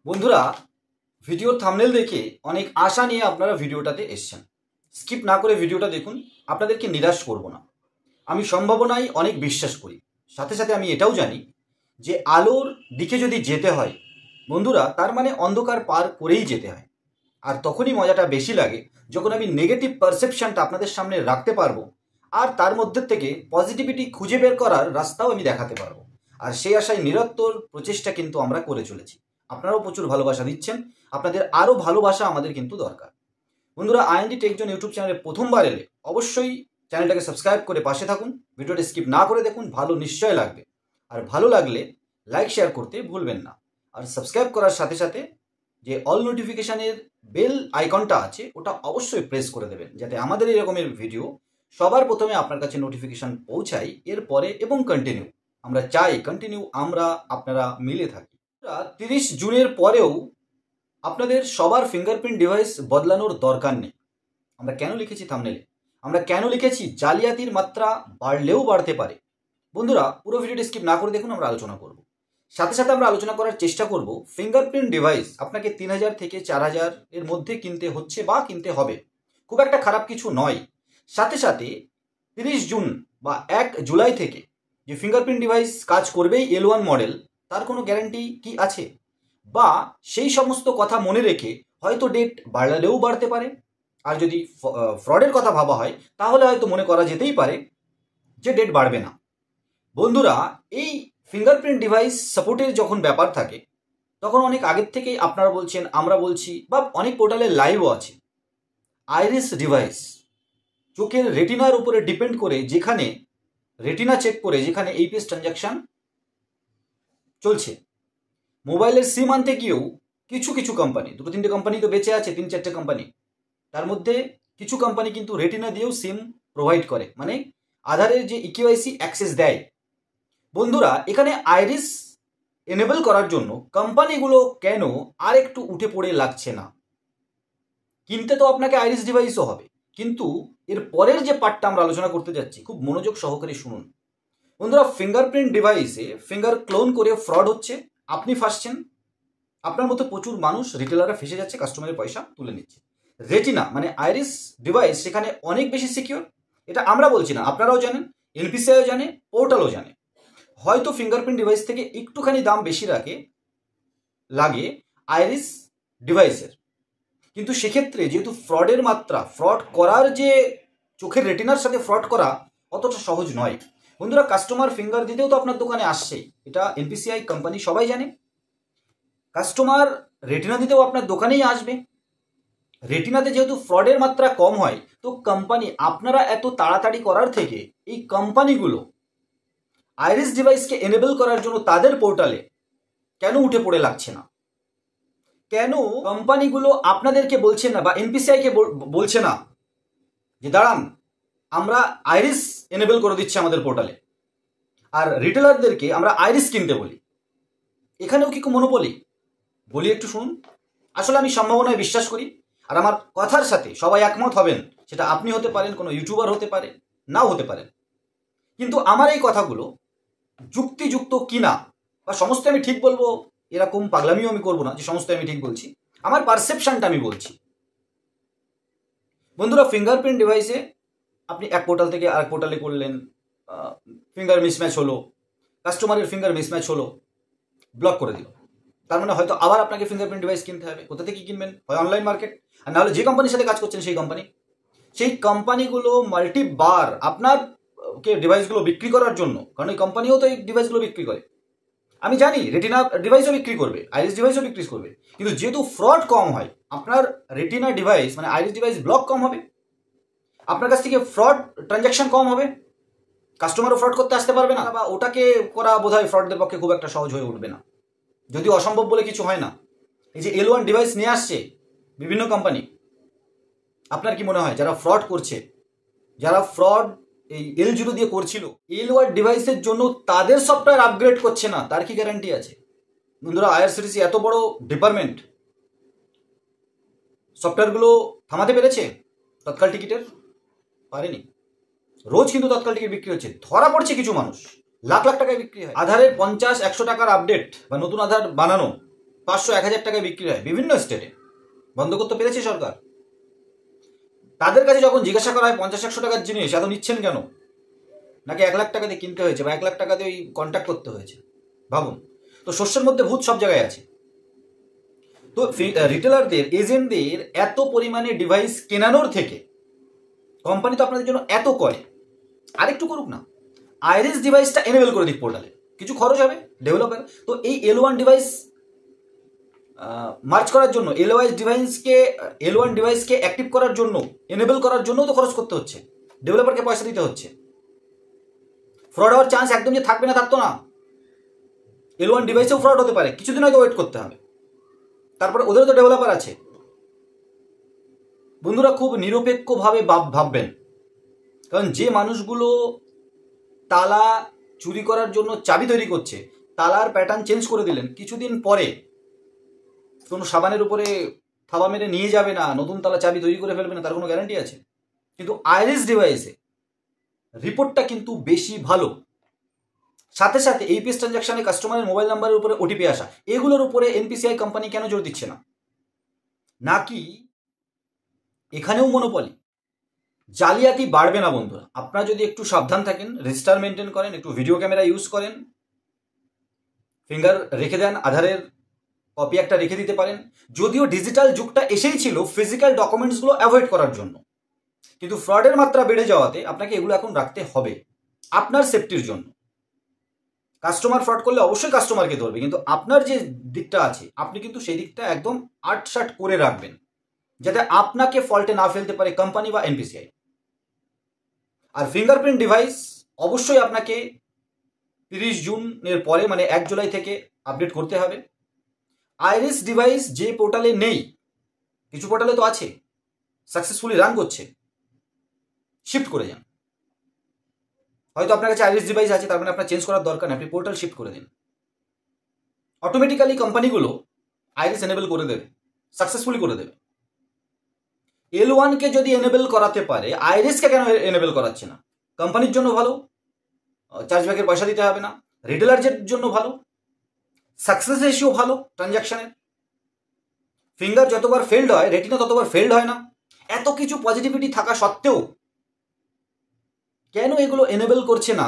বন্ধুরা, ভিডিওর থাম্বনেল দেখে অনেক আশা নিয়ে আপনারা ভিডিওটাতে এসেছেন। স্কিপ না করে ভিডিওটা দেখুন, আপনাদেরকে নিরাশ করব না। আমি সম্ভাবনায় অনেক বিশ্বাস করি, সাথে সাথে আমি এটাও জানি যে আলোর দিকে যদি যেতে হয় বন্ধুরা, তার মানে অন্ধকার পার করেই যেতে হয়। আর তখনই মজাটা বেশি লাগে যখন আমি নেগেটিভ পারসেপশনটা আপনাদের সামনে রাখতে পারবো, আর তার মধ্যে থেকে পজিটিভিটি খুঁজে বের করার রাস্তাও আমি দেখাতে পারবো। আর সেই আশায় নিরন্তর প্রচেষ্টা কিন্তু আমরা করে চলেছি। আপনারাও প্রচুর ভালোবাসা দিচ্ছেন, আপনাদের আরও ভালোবাসা আমাদের কিন্তু দরকার। বন্ধুরা, আইএনডি টেকজন ইউটিউব চ্যানেলে প্রথমবার এলে অবশ্যই চ্যানেলটাকে সাবস্ক্রাইব করে পাশে থাকুন। ভিডিওটা স্কিপ না করে দেখুন, ভালো নিশ্চয় লাগবে। আর ভালো লাগলে লাইক শেয়ার করতে ভুলবেন না। আর সাবস্ক্রাইব করার সাথে সাথে যে অল নোটিফিকেশানের বেল আইকনটা আছে ওটা অবশ্যই প্রেস করে দেবেন, যাতে আমাদের এই রকমের ভিডিও সবার প্রথমে আপনার কাছে নোটিফিকেশান পৌঁছায়। এরপরে এবং কন্টিনিউ আমরা চাই, কন্টিনিউ আমরা আপনারা মিলে থাকি। 30 জুনের পরেও আপনাদের সবার ফিঙ্গারপ্রিন্ট ডিভাইস বদলানোর দরকার নেই। আমরা কেন লিখেছি থাম্বনেলে, আমরা কেন লিখেছি জালিয়াতির মাত্রা বাড়লেও বাড়তে পারে। বন্ধুরা, পুরো ভিডিওটি স্কিপ না করে দেখুন, আমরা আলোচনা করব। সাথে সাথে আমরা আলোচনা করার চেষ্টা করব ফিঙ্গারপ্রিন্ট ডিভাইস আপনাকে 3000 থেকে 4000 এর মধ্যে কিনতে হচ্ছে বা কিনতে হবে, খুব একটা খারাপ কিছু নয়। সাথে সাথে 30 জুন বা 1 জুলাই থেকে যে ফিঙ্গারপ্রিন্ট ডিভাইস কাজ করবেই L1 মডেল, তার কোনো গ্যারান্টি কি আছে? বা সেই সমস্ত কথা মনে রেখে হয়তো ডেট বাড়লেও বাড়তে পারে। আর যদি ফ্রডের কথা ভাবা হয় তাহলে হয়তো মনে করা যেতেই পারে যে ডেট বাড়বে না। বন্ধুরা, এই ফিঙ্গারপ্রিন্ট ডিভাইস সাপোর্টের যখন ব্যাপার থাকে তখন অনেক আগের থেকেই আপনারা বলছেন, আমরা বলছি, বা অনেক পোর্টালে লাইভও আছে। আইরিস ডিভাইস চোখের রেটিনার উপরে ডিপেন্ড করে, যেখানে রেটিনা চেক করে যেখানে এইপিএস ট্রানজাকশন চলছে। মোবাইলের সিম আনতে গিয়েও কিছু কিছু কোম্পানি, 2-3টে কোম্পানি তো বেঁচে আছে, 3-4টে কোম্পানি, তার মধ্যে কিছু কোম্পানি কিন্তু রেটিনা দিয়েও সিম প্রোভাইড করে, মানে আধারের যে ইকিউআইসি অ্যাক্সেস দেয়। বন্ধুরা, এখানে আইরিস এনেবল করার জন্য কোম্পানিগুলো কেন আর একটু উঠে পড়ে লাগছে না? কিনতে তো আপনাকে আইরিস ডিভাইসও হবে, কিন্তু এর পরের যে পার্টটা আমরা আলোচনা করতে যাচ্ছি, খুব মনোযোগ সহকারে শুনুন। বন্ধুরা, ফিঙ্গারপ্রিন্ট ডিভাইসে ফিঙ্গার ক্লোন করে ফ্রড হচ্ছে, আপনি ফাঁসছেন, আপনার মতো প্রচুর মানুষ, রিটেলাররা ফেসে যাচ্ছে, কাস্টমারের পয়সা তুলে নিচ্ছে। রেটিনা মানে আইরিস ডিভাইস সেখানে অনেক বেশি সিকিউর। এটা আমরা বলছি না, আপনারাও জানেন, এনপিসিআইও জানে, পোর্টালও জানে। হয়তো ফিঙ্গারপ্রিন্ট ডিভাইস থেকে একটুখানি দাম বেশি লাগে আইরিস ডিভাইসের, কিন্তু সেক্ষেত্রে যেহেতু ফ্রডের মাত্রা, ফ্রড করার যে চোখের রেটিনার সাথে ফ্রড করা অতটা সহজ নয়। বন্ধুরা, কাস্টমার ফিঙ্গার দিতেও তো আপনার দোকানে আসছে, এটা এনপিসিআই কোম্পানি সবাই জানে। কাস্টমার রেটিনা দিতেও আপনার দোকানেই আসবে। রেটিনাতে যেহেতু ফ্রডের মাত্রা কম হয়, তো কোম্পানি, আপনারা এত তাড়াতাড়ি করার থেকে এই কোম্পানিগুলো আইরিস ডিভাইসকে এনেবল করার জন্য তাদের পোর্টালে কেন উঠে পড়ে লাগছে না? কেন কোম্পানিগুলো আপনাদেরকে বলছে না বা এনপিসিআইকে বলছে না যে দাঁড়ান, আমরা আইরিস এনেবল করে দিচ্ছি আমাদের পোর্টালে, আর রিটেলারদেরকে আমরা আইরিস কিনতে বলি? এখানেও কি মনোপলি? বলি একটু শুনুন। আসলে আমি সম্ভাবনায় বিশ্বাস করি, আর আমার কথার সাথে সবাই একমত হবেন। সেটা আপনি হতে পারেন, কোনো ইউটিউবার হতে পারে, নাও হতে পারেন, কিন্তু আমার এই কথাগুলো যুক্তিযুক্ত কিনা বা সমস্ত আমি ঠিক বলবো এরকম পাগলামিও আমি করবো না যে সমস্ত আমি ঠিক বলছি। আমার পারসেপশনটা আমি বলছি। বন্ধুরা, ফিঙ্গারপ্রিন্ট ডিভাইসে আপনি এক পোর্টাল থেকে আরেক পোর্টালে করলেন, ফিঙ্গার মিসম্যাচ হলো, কাস্টমারের ফিঙ্গার মিসম্যাচ হলো, ব্লক করে দিল। তার মানে হয়তো আবার আপনাকে ফিঙ্গারপ্রিন্ট ডিভাইস কিনতে হবে। কোথা থেকে কিনবেন? হয় অনলাইন মার্কেট, আর নাহলে যে কোম্পানির সাথে কাজ করছেন সেই কোম্পানিগুলো মাল্টিবার আপনার ডিভাইসগুলো বিক্রি করার জন্য, কারণ এই কোম্পানিও তো এই ডিভাইসগুলো বিক্রি করে, আমি জানি, রেটিনা ডিভাইসও বিক্রি করবে, আইরিস ডিভাইসও বিক্রি করবে, কিন্তু যেহেতু ফ্রড কম হয়, আপনার রেটিনা ডিভাইস মানে আইরিস ডিভাইস ব্লক কম হবে, আপনার কাছ থেকে ফ্রড ট্রানজাকশন কম হবে, কাস্টমারও ফ্রড করতে আসতে পারবে না, বা ওটাকে করা বোধহয় ফ্রডদের পক্ষে খুব একটা সহজ হয়ে উঠবে না, যদিও অসম্ভব বলে কিছু হয় না। এই যে L1 ডিভাইস নিয়ে আসছে বিভিন্ন কোম্পানি, আপনার কি মনে হয় যারা ফ্রড করছে, যারা ফ্রড এই L0 দিয়ে করছিল, L1 ডিভাইসের জন্য তাদের সফটওয়্যার আপগ্রেড করছে না, তার কি গ্যারান্টি আছে? বন্ধুরা, আইআরসিটিসি এত বড় ডিপার্টমেন্ট, সফটওয়্যারগুলো থামাতে পেরেছে তৎকাল টিকিটের? পারেনি। রোজ কিন্তু তৎকাল টিকিট বিক্রি হচ্ছে, ধরা পড়ছে কিছু মানুষ, লাখ লাখ টাকায় বিক্রি হয়। আধারের 50-100 টাকার আপডেট বা নতুন আধার বানানো 500-1000 টাকায় বিক্রি হয় বিভিন্ন স্টেটে, বন্ধ করতে পেরেছে সরকার। তাদের কাছে যখন জিজ্ঞাসা করা হয় 50-100 টাকার জিনিস এত নিচ্ছেন কেন, নাকি 1 লাখ টাকা দিয়ে কিনতে হয়েছে বা 1 লাখ টাকা দিয়ে ওই কন্ট্যাক্ট করতে হয়েছে, ভাবুন। তো শস্যের মধ্যে ভূত সব জায়গায় আছে। তো রিটেলারদের, এজেন্টদের এত পরিমাণে ডিভাইস কেনানোর থেকে কোম্পানি তো আপনাদের জন্য এত করে, আরেকটু করুক না, আইরিস ডিভাইসটা এনেবল করে দিক পোর্টালে, কিছু খরচ হবে ডেভেলপার। তো এই L1 ডিভাইস মার্চ করার জন্য, L1 ডিভাইসকে অ্যাক্টিভ করার জন্য, এনেবল করার জন্য তো খরচ করতে হচ্ছে, ডেভেলপারকে পয়সা দিতে হচ্ছে। ফ্রড হওয়ার চান্স একদম যে থাকবে না তার তো না, L1 ডিভাইসেও ফ্রড হতে পারে, কিছুদিন হয়তো ওয়েট করতে হবে। তারপরে ওদেরও তো ডেভেলপার আছে। বন্ধুরা, খুব নিরপেক্ষভাবে ভাববেন, কারণ যে মানুষগুলো তালা চুরি করার জন্য চাবি তৈরি করছে, তালার প্যাটার্ন চেঞ্জ করে দিলেন, কিছুদিন পরে কোনো সাবানের উপরে থাবা মেরে নিয়ে যাবে না, নতুন তালা চাবি তৈরি করে ফেলবে না, তার কোনো গ্যারান্টি আছে? কিন্তু আইরিস ডিভাইসে রিপোর্টটা কিন্তু বেশি ভালো। সাথে সাথে APS ট্রানজাকশনে কাস্টমারের মোবাইল নাম্বারের উপরে OTP আসা, এগুলোর উপরে NPCI কোম্পানি কেন জোর দিচ্ছে না? নাকি এখানেও মনোপলি? জালিয়াতি বাড়বে না বন্ধুরা, আপনারা যদি একটু সাবধান থাকেন, রেজিস্টার মেনটেন করেন, একটু ভিডিও ক্যামেরা ইউজ করেন, ফিঙ্গার রেখে দেন, আধারের কপি একটা রেখে দিতে পারেন। যদিও ডিজিটাল যুগটা এসেই ছিল ফিজিক্যাল ডকুমেন্টসগুলো অ্যাভয়েড করার জন্য, কিন্তু ফ্রডের মাত্রা বেড়ে যাওয়াতে আপনাকে এগুলো এখন রাখতে হবে আপনার সেফটির জন্য। কাস্টমার ফ্রড করলে অবশ্যই কাস্টমারকে ধরবে, কিন্তু আপনার যে দিকটা আছে আপনি কিন্তু সেই দিকটা একদম আটসাট করে রাখবেন, যাতে আপনাকে ফল্টে না ফেলতে পারে কোম্পানি বা NPCI। আর ফিঙ্গারপ্রিন্ট ডিভাইস অবশ্যই আপনাকে 30 জুনের পরে, মানে 1 জুলাই থেকে আপডেট করতে হবে। আইরিস ডিভাইস যে পোর্টালে নেই, কিছু পোর্টালে তো আছে, সাকসেসফুলি রান করছে, শিফট করে যান। হয়তো আপনার কাছে আইরিস ডিভাইস আছে, তার মানে আপনার চেঞ্জ করার দরকার নেই, আপনি পোর্টাল শিফট করে দিন। অটোমেটিক্যালি কোম্পানিগুলো আইরিস এনেবল করে দেবে, সাকসেসফুলি করে দেবে। L1 কে যদি এনেবল করাতে পারে, আইরিসকে কেন এনেবল করাচ্ছে না? কোম্পানির জন্য ভালো, চার্জব্যাকের পয়সা দিতে হবে না, রিটেলারদের জন্য ভালো, সাকসেস রেশিও ভালো ট্রানজাকশনের। ফিঙ্গার যতবার ফেল্ড হয়, রেটিনা ততবার ফেল্ড হয় না। এত কিছু পজিটিভিটি থাকা সত্ত্বেও কেন এগুলো এনেবল করছে না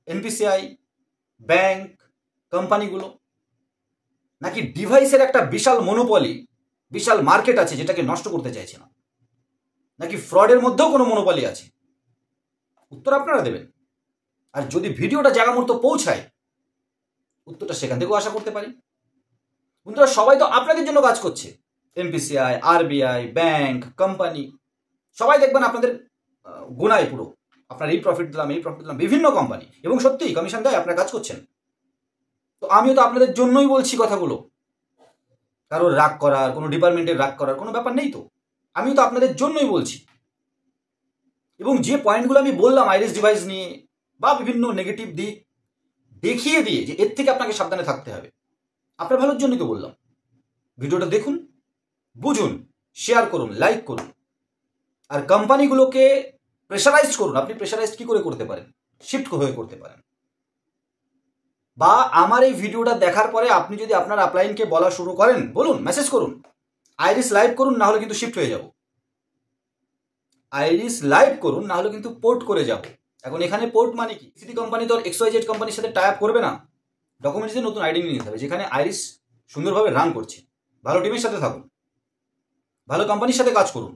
NPCI, ব্যাংক, কোম্পানিগুলো? নাকি ডিভাইসের একটা বিশাল মনোপলি, বিশাল মার্কেট আছে যেটাকে নষ্ট করতে চাইছে না? নাকি ফ্রডের মধ্যেও কোনো মনোপলি আছে? উত্তর আপনারা দেবেন। আর যদি ভিডিওটা জায়গা মতো পৌঁছায়, উত্তরটা সেখান থেকেও আশা করতে পারি। বন্ধুরা, সবাই তো আপনাদের জন্য কাজ করছে, NPCI, RBI, ব্যাংক, কোম্পানি, সবাই দেখবেন আপনাদের গুনায় পুরো, আপনার এই প্রফিট দিলাম, এই প্রফিট দিলাম, বিভিন্ন কোম্পানি, এবং সত্যিই কমিশন দেয়, আপনারা কাজ করছেন। তো আমিও তো আপনাদের জন্যই বলছি কথাগুলো, কারোর রাগ করার, কোনো ডিপার্টমেন্টের রাগ করার কোনো ব্যাপার নেই তো, আমিও তো আপনাদের জন্যই বলছি। এবং যে পয়েন্টগুলো আমি বললাম আইরিস ডিভাইস নিয়ে, বা বিভিন্ন নেগেটিভ দিক দেখিয়ে দিয়ে যে এর থেকে আপনাকে সাবধানে থাকতে হবে, আপনার ভালোর জন্যই তো বললাম। ভিডিওটা দেখুন, বুঝুন, শেয়ার করুন, লাইক করুন, আর কোম্পানিগুলোকে প্রেশারাইজ করুন। আপনি প্রেশারাইজ কি করে করতে পারেন? শিফট হয়ে করতে পারেন। বা আমার এই ভিডিওটা দেখার পরে আপনি যদি আপনার আপলাইনকে বলা শুরু করেন, বলুন, মেসেজ করুন, আইরিস লাইভ করুন, না হলে কিন্তু শিফট হয়ে যাব। আইরিস লাইভ করুন, না হলে কিন্তু পোর্ট করে যাব। এখন এখানে পোর্ট মানে কি? সিটি কোম্পানি তো XYZ কোম্পানির সাথে টাই আপ করবে না, ডকুমেন্টস দিয়ে নতুন আইডি নিয়ে নিতে হবে, যেখানে আইরিস সুন্দরভাবে রান করছে। ভালো টিমের সাথে থাকুন, ভালো কোম্পানির সাথে কাজ করুন।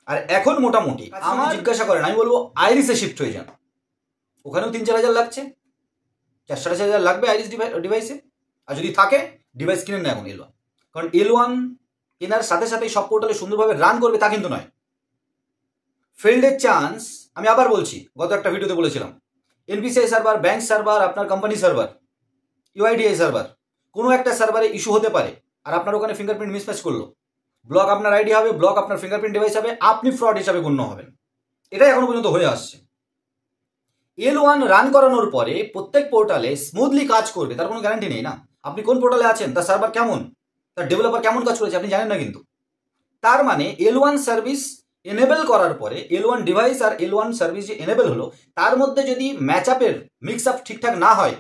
আর এখন মোটামুটি আমার জিজ্ঞাসা করেন, আমি বলবো আইরিসে শিফট হয়ে যান। ওখানেও 3-4 হাজার লাগছে, 4-5 হাজার লাগবে আইরিস ডিভাইসে। আর যদি থাকে, ডিভাইস কিনেন না এখন L1, কারণ L1 কেনার সাথে সাথে সব পোর্টালে সুন্দরভাবে রান করবে তা কিন্তু নয়। ফেল্ডের চান্স, আমি আবার বলছি, গত একটা ভিডিওতে বলেছিলাম, NPCI সার্ভার, ব্যাংক সার্ভার, আপনার কোম্পানি সার্ভার, UIDAI সার্ভার, কোনো একটা সার্ভারে ইস্যু হতে পারে, আর আপনার ওখানে ফিঙ্গারপ্রিন্ট মিসম্যাচ করলো, ব্লক আপনার আইডি হবে, ব্লক আপনার ফিঙ্গারপ্রিন্ট ডিভাইস হবে, আপনি ফ্রড হিসাবে গণ্য হবেন। এটাই এখনো পর্যন্ত হয়ে আসছে। L1 রান করানোর পরে প্রত্যেক পোর্টালে স্মুথলি কাজ করবে তার কোনো গ্যারান্টি নেই না। আপনি কোন পোর্টালে আছেন, তার সার্ভার কেমন, তার ডেভেলপার কেমন কাজ করেছে আপনি জানেন না কিন্তু। তার মানে L1 সার্ভিস এনেবল করার পরে, L1 ডিভাইস আর L1 সার্ভিস যে এনেবল হলো, তার মধ্যে যদি ম্যাচ আপের মিক্স আপ ঠিকঠাক না হয়,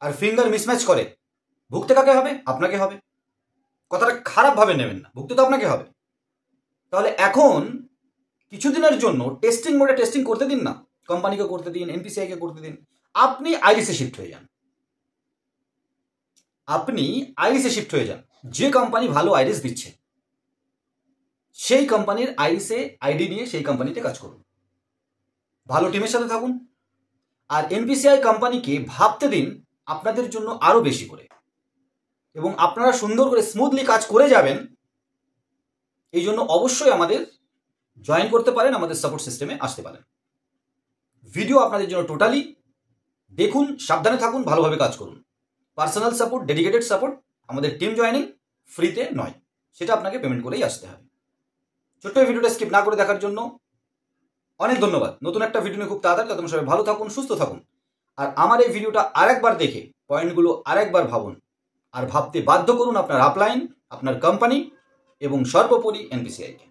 আর ফিঙ্গার মিসম্যাচ করে, ভুগতে কাকে হবে? আপনাকে হবে। কথাটা খারাপভাবে নেবেন না, ভুগতে তো আপনাকে হবে। তাহলে এখন কিছুদিনের জন্য টেস্টিং মোডে টেস্টিং করতে দিন না, কোম্পানিকে করতে দিন, এনপিসিআইকে করতে দিন, আপনি আইরিসে শিফট হয়ে যান। আপনি আইরিসে শিফট হয়ে যান। যে কোম্পানি ভালো আইরিস দিচ্ছে সেই কোম্পানির আইরিসে আইডি নিয়ে সেই কোম্পানিতে কাজ করুন, ভালো টিমের সাথে থাকুন। আর এনপিসিআই কোম্পানিকে ভাবতে দিন আপনাদের জন্য আরও বেশি করে, এবং আপনারা সুন্দর করে স্মুথলি কাজ করে যাবেন। এই জন্য অবশ্যই আমাদের জয়েন করতে পারেন, আমাদের সাপোর্ট সিস্টেমে আসতে পারেন। ভিডিও আপনাদের জন্য টোটালি দেখুন, সাবধানে থাকুন, ভালোভাবে কাজ করুন। পার্সোনাল সাপোর্ট, ডেডিকেটেড সাপোর্ট, আমাদের টিম জয়েনিং ফ্রিতে নয়, সেটা আপনাকে পেমেন্ট করেই আসতে হবে। ছোট্ট এই ভিডিওটা স্কিপ না করে দেখার জন্য অনেক ধন্যবাদ। নতুন একটা ভিডিও নিয়ে খুব তাড়াতাড়ি, তোমরা সবাই ভালো থাকুন, সুস্থ থাকুন। আর আমার এই ভিডিওটা আরেকবার দেখে পয়েন্টগুলো আরেকবার ভাবুন, আর ভাবতে বাধ্য করুন আপনার আপলাইন, আপনার কোম্পানি এবং সর্বোপরি এনপিসিআইকে।